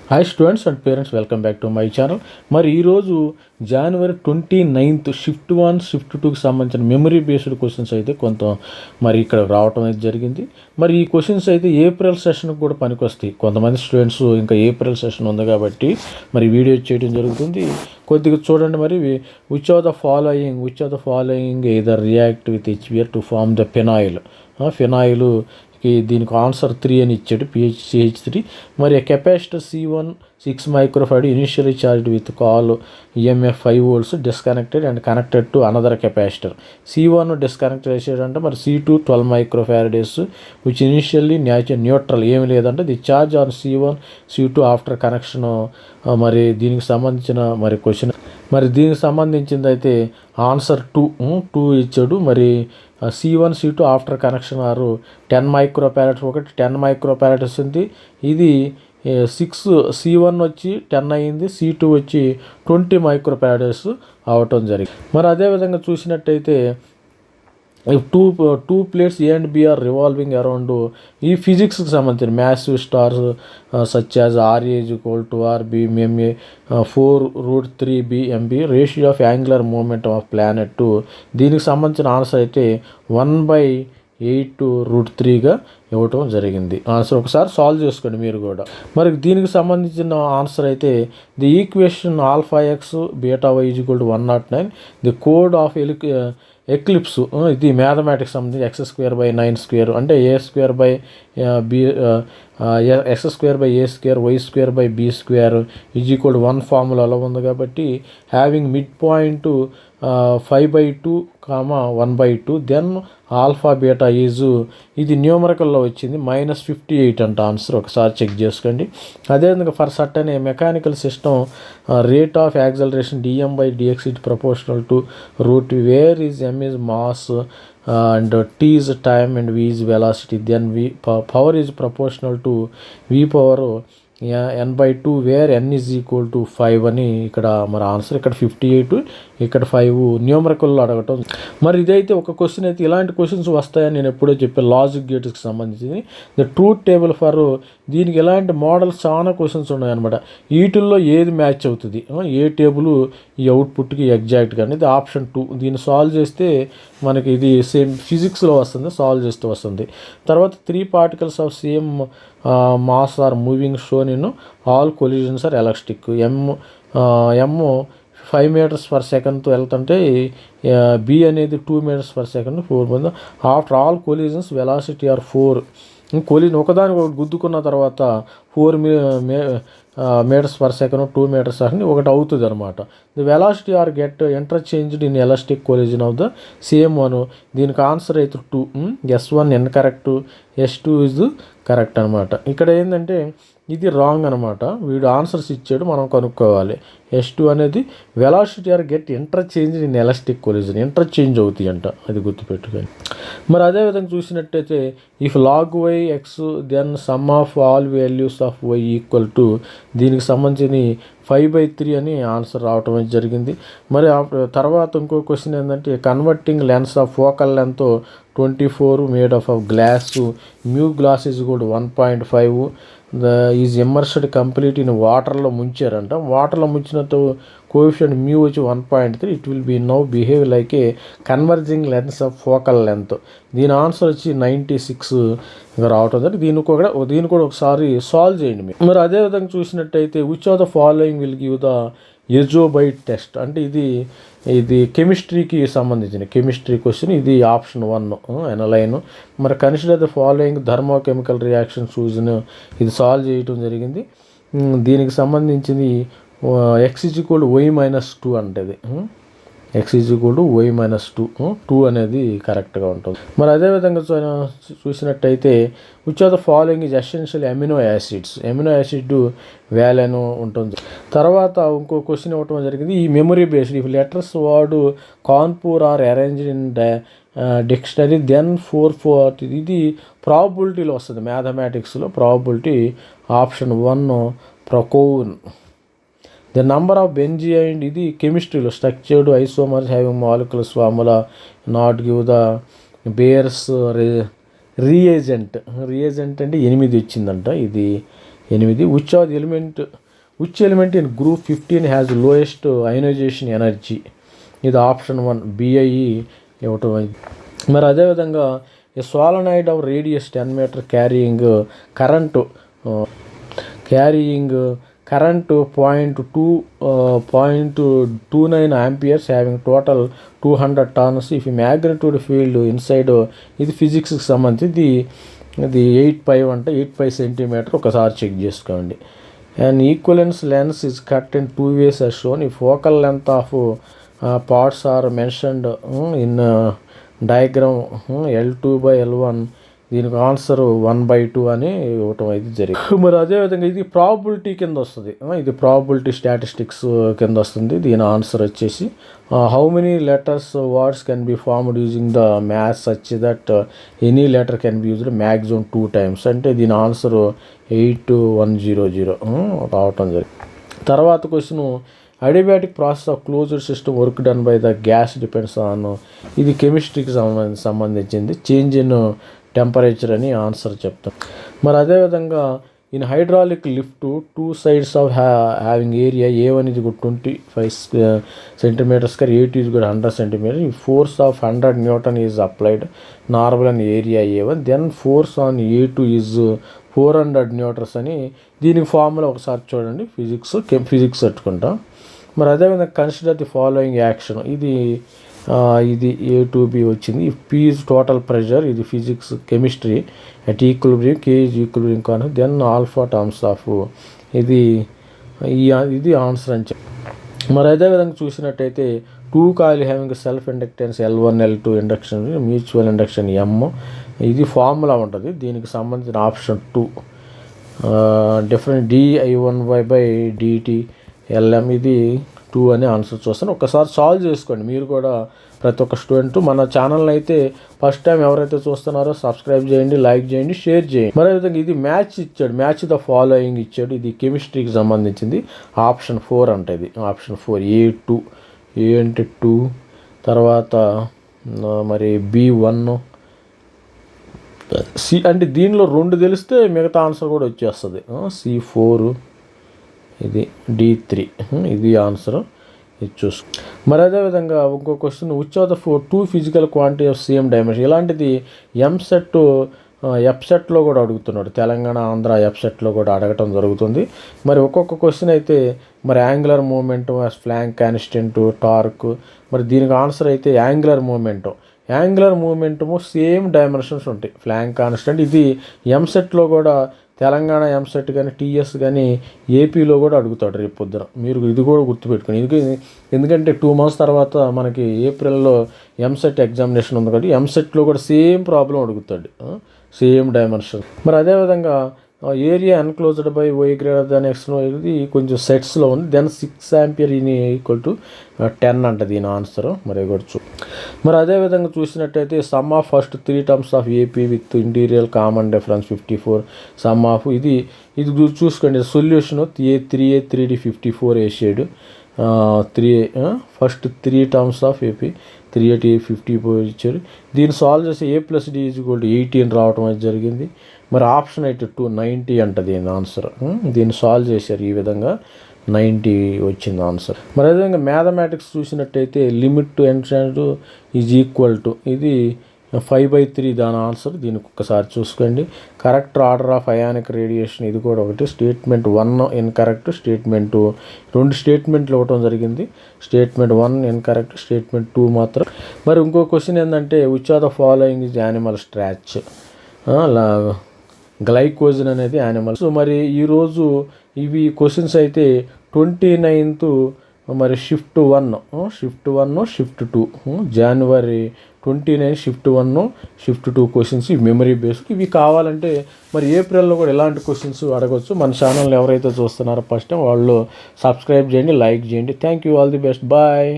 Hi students and parents, welcome back to my channel. మరి ఈరోజు జనవరి 29 shift 1 shift 2కి సంబంధించిన మెమరీ బేస్డ్ క్వశ్చన్స్ అయితే కొంత మరి ఇక్కడ రావటం అయితే జరిగింది. మరి ఈ క్వశ్చన్స్ అయితే ఏప్రిల్ సెషన్కి కూడా పనికొస్తాయి. కొంతమంది స్టూడెంట్స్ ఇంకా ఏప్రిల్ సెషన్ ఉంది కాబట్టి మరి వీడియో చేయడం జరుగుతుంది. కొద్దిగా చూడండి. మరి which of the following either react with HBr to form the phenol. దీనికి ఆన్సర్ 3 అని ఇచ్చాడు, PHCH3. మరి capacitor C1 6 microfarad initially charged with call EMF 5 volts disconnected and connected to another capacitor. C1 disconnect చేసాడంటే మరి C2 12 microfarads which initially neutral, ఏమి లేదంటే the charge on C1 C2 after connection. మరి దీనికి సంబంధించిన మరి క్వశ్చన్, మరి దీనికి సంబంధించింది అయితే ఆన్సర్ 2 ఇచ్చాడు. మరి C1 C2 ఆఫ్టర్ కనెక్షన్ ఆరు 10 మైక్రోఫారడ్స్, ఒకటి 10 మైక్రోఫారడ్స్ ఉంది. ఇది 6 C1 వచ్చి 10 అయ్యింది, C2 వచ్చి 20 మైక్రోఫారడ్స్ అవటం జరిగింది. మరి అదేవిధంగా చూసినట్టయితే two plates A and B are revolving around. ఈ ఫిజిక్స్కి సంబంధించిన massive stars such as RA = RB MA 4√3 MB ratio of angular moment of planet. దీనికి సంబంధించిన ఆన్సర్ అయితే 1/8√3గా ఇవ్వటం జరిగింది. ఆన్సర్ ఒకసారి సాల్వ్ చేసుకోండి మీరు కూడా. మరి దీనికి సంబంధించిన ఆన్సర్ అయితే the equation αx βy = 109. The కోడ్ ఆఫ్ ఎక్లిప్స్, ఇది మ్యాథమెటిక్స్ సంబంధించి x²/9² అంటే x²/a²y²/b² = 1 ఫార్ములాలో ఉంది కాబట్టి having mid point 5/2, 1/2 then alpha beta ఇది న్యూమరికల్లో వచ్చింది -58 అంట ఆన్సర్. ఒకసారి చెక్ చేసుకోండి. అదేవిధంగా for certain A mechanical system rate of acceleration dm/dx is proportional to root where is m is mass and t is time and v is velocity, then power is proportional to v power n/2 where n = 5 అని ఇక్కడ మరి answer. ఇక్కడ 58, ఇక్కడ 5 న్యూమరికల్లో అడగటం. మరి ఇదైతే ఒక question అయితే ఇలాంటి క్వశ్చన్స్ వస్తాయని నేను ఎప్పుడో చెప్పాను లాజిక్ గేట్స్కి సంబంధించి. ద ట్రూత్ టేబుల్ ఫర్ దీనికి ఎలాంటి మోడల్స్ చాలా క్వశ్చన్స్ ఉన్నాయన్నమాట. వీటిల్లో ఏది మ్యాచ్ అవుతుంది, ఏ టేబుల్ ఈ అవుట్పుట్కి ఎగ్జాక్ట్గా అనేది ఆప్షన్ 2. దీన్ని సాల్వ్ చేస్తే మనకి ఇది సేమ్ ఫిజిక్స్లో వస్తుంది, సాల్వ్ చేస్తూ వస్తుంది. తర్వాత 3 particles of same mass are moving shown in all collisions are elastic. m 5 meters/second వెళ్తుంటే B అనేది 2 meters/second 4. After all collisions velocity are 4. Collision ఒకదానికి ఒకటి గుద్దుకున్న తర్వాత 4 meters/second 2 meters/second ఒకటి అవుతుంది అనమాట. The velocity are get interchanged in elastic collision of the same one. దీనికి answer అయితే 2. S1 incorrect, S2 is correct అనమాట. ఇక్కడ ఏంటంటే ఇది రాంగ్ అనమాట. వీడు ఆన్సర్స్ ఇచ్చాడు, మనం కనుక్కోవాలి. S2 అనేది velocity are get interchange in elastic collision, interchange అవుతాయి అంట, అది గుర్తుపెట్టుకొని. మరి అదేవిధంగా చూసినట్టయితే if log y x then sum of all values of y = దీనికి సంబంధించి 5/3 అని ఆన్సర్ రావటం జరిగింది. మరి తర్వాత ఇంకో క్వశ్చన్ ఏంటంటే converting lens of focal length 24 made of glass, mu glass = 1.5 is immersed complete in వాటర్లో ముంచారంట. వాటర్లో ముంచినట్టు కోఎఫిషియంట్ మ్యూ వచ్చి 1.3. It will be now behave like a converging lens of focal length. దీని ఆన్సర్ వచ్చి 96 రావటం. దీన్ని కూడా ఒకసారి సాల్వ్ చేయండి మీరు. మరి అదేవిధంగా చూసినట్టయితే which of the following will give the azo dye test అంటే ఇది కెమిస్ట్రీకి సంబంధించిన కెమిస్ట్రీ క్వశ్చన్. ఇది ఆప్షన్ 1 ఎనలైన్. మరి consider the following thermochemical reaction చూసిన ఇది సాల్వ్ చేయటం జరిగింది. దీనికి సంబంధించింది x = y-2 అంటది. x = y-2, 2 అనేది కరెక్ట్గా ఉంటుంది. మరి అదేవిధంగా చూసినట్టయితే which of the following is essential amino acid valine ఉంటుంది. తర్వాత ఇంకో క్వశ్చన్ ఇవ్వటం జరిగింది ఈ memory based. If letters word Kanpur are arranged in dictionary then 440. ఇది ప్రాబబిలిటీలో వస్తుంది, మ్యాథమెటిక్స్లో ప్రాబబిలిటీ. ఆప్షన్ 1 ప్రొకోన్. ద నంబర్ ఆఫ్ బెంజియైన్, ఇది కెమిస్ట్రీలో structured isomers having molecular formula not give the Baeyer's reagent అంటే 8 వచ్చిందంట. ఇది 8 which element in group 15 has lowest ionisation energy? ఇది ఆప్షన్ 1 BIE ఇవ్వటం. మరి అదేవిధంగా a solenoid of radius 10 metre carrying current 0.29 amperes having total 200 tons if magnitude field inside. ఇది ఫిజిక్స్కి సంబంధించి ఇది 8π అంటే 8π సెంటీమీటర్. ఒకసారి చెక్ చేసుకోండి. And equivalence lens is cut in 2 ways as shown. ఈ focal length of parts are mentioned in diagram L2/L1. దీనికి answer 1/2 అని ఇవ్వటం అయితే జరిగింది. మరి అదేవిధంగా ఇది ప్రాబబిలిటీ కింద వస్తుంది. ఇది ప్రాబబిలిటీ స్టాటిస్టిక్స్ కింద వస్తుంది. దీని ఆన్సర్ వచ్చేసి how many letters words can be formed using the maths such that any letter can be used maximum 2 times. అంటే దీని ఆన్సర్ 8100 రావటం జరిగింది. తర్వాత question adiabatic process of closed system work done by the gas depends on. ఇది కెమిస్ట్రీకి సంబంధించింది. Change in temperature అని answer చెప్తాం. మరి అదేవిధంగా in hydraulic lift 2 sides of having area A1 is 25 centimeters square, A2 is 100 centimeters. Force of 100 Newton is applied normal on area A1. Then force on A2 is 400 newtons అని. దీనికి formula ఒకసారి చూడండి. Physics పెట్టుకుంటాం. మరి అదేవిధంగా consider the following action. ఇది A2B వచ్చింది. If P is total pressure, ఇది physics chemistry, at equilibrium K is equilibrium constant, then alpha terms of. ఇది ఆన్సర్ అని చెప్పి. మరి అదేవిధంగా చూసినట్టయితే 2 coil having self inductance L1 L2 induction mutual induction M. ఇది ఫార్ములా ఉంటుంది. దీనికి సంబంధించిన ఆప్షన్ 2 డిఫరెంట్ dI1y/dt LM. ఇది 2 అని ఆన్సర్ చూస్తాను. ఒకసారి సాల్వ్ చేసుకోండి మీరు కూడా. ప్రతి ఒక్క స్టూడెంట్ మన ఛానల్ని అయితే ఫస్ట్ టైం ఎవరైతే చూస్తున్నారో సబ్స్క్రైబ్ చేయండి, లైక్ చేయండి, షేర్ చేయండి. మరి విధంగా ఇది మ్యాచ్ ద ఫాలోయింగ్ ఇచ్చాడు. ఇది కెమిస్ట్రీకి సంబంధించింది. ఆప్షన్ 4 అంటే ఇది ఆప్షన్ 4 A2. ఏ అంటే 2, తర్వాత మరి B1, C అంటే దీనిలో 2 తెలిస్తే మిగతా ఆన్సర్ కూడా వచ్చేస్తుంది. C4, ఇది D3. ఇది ఆన్సర్. ఇది చూసుకో. మరి అదేవిధంగా ఇంకో question which of the 2 physical quantity of same dimension. ఇలాంటిది ఎంసెట్ ఎఫ్సెట్లో కూడా అడుగుతున్నాడు. తెలంగాణ, ఆంధ్ర ఎఫ్సెట్లో కూడా అడగటం జరుగుతుంది. మరి ఒక్కొక్క క్వశ్చన్ అయితే మరి angular momentum, flank constant, torque. మరి దీనికి ఆన్సర్ అయితే యాంగులర్ మూమెంటము సేమ్ డైమెన్షన్స్ ఉంటాయి. ఫ్లాంక్ కాన్స్టెంట్ ఇది ఎంసెట్లో కూడా తెలంగాణ ఎంసెట్ కానీ టీఎస్ కానీ ఏపీలో కూడా అడుగుతాడు రేపు పొద్దున. మీరు ఇది కూడా గుర్తుపెట్టుకోండి. ఎందుకంటే 2 months తర్వాత మనకి ఏప్రిల్లో ఎంసెట్ ఎగ్జామినేషన్ ఉంది కాబట్టి ఎంసెట్లో కూడా సేమ్ ప్రాబ్లం అడుగుతాడు, సేమ్ డైమెన్షన్. మరి అదేవిధంగా area enclosed by Y greater than X. ఇది కొంచెం సెట్స్లో ఉంది. దెన్ 6 ampere ఈక్వల్ టు 10 అంట దీని ఆన్సర్. మరి మరి అదేవిధంగా చూసినట్టయితే some of first 3 terms of AP with interior common difference 54. Some of ఇది చూసుకోండి. సొల్యూషన్ A3A 3D 54 వేసాడు. 3A first 3 terms of AP 3A 54 ఇచ్చారు. దీన్ని సాల్వ్ చేసి A+D = 18 రావటం అయితే జరిగింది. మరి ఆప్షన్ అయితే 2 90 అంట దీని ఆన్సర్. దీన్ని సాల్వ్ చేశారు. ఈ విధంగా 90 వచ్చింది ఆన్సర్. మరి అదేవిధంగా మ్యాథమెటిక్స్ చూసినట్టయితే limit to entrance is equal to ఇది 5/3 దాని ఆన్సర్. దీనికి ఒక్కసారి చూసుకోండి. Correct order of ionic radiation ఇది కూడా ఒకటి. స్టేట్మెంట్ 1 ఇన్కరెక్ట్, స్టేట్మెంట్ 2 స్టేట్మెంట్లు ఇవ్వటం జరిగింది. స్టేట్మెంట్ 1 ఇన్కరెక్ట్, స్టేట్మెంట్ 2 మాత్రం. మరి ఇంకో క్వశ్చన్ ఏంటంటే which are the following is animal starch. Glycogen అనేది యానిమల్. సో మరి ఈరోజు ఇవి క్వశ్చన్స్ అయితే 29th మరి shift 1 shift 2 January 29 shift 1 shift 2 questions ఇవి మెమరీ బేస్డ్. ఇవి కావాలంటే మరి ఏప్రిల్లో కూడా ఎలాంటి క్వశ్చన్స్ అడగవచ్చు. మన ఛానల్ ఎవరైతే చూస్తున్నారో ఫస్ట్ టైం వాళ్ళు సబ్స్క్రైబ్ చేయండి, లైక్ చేయండి. Thank you, all the best, bye.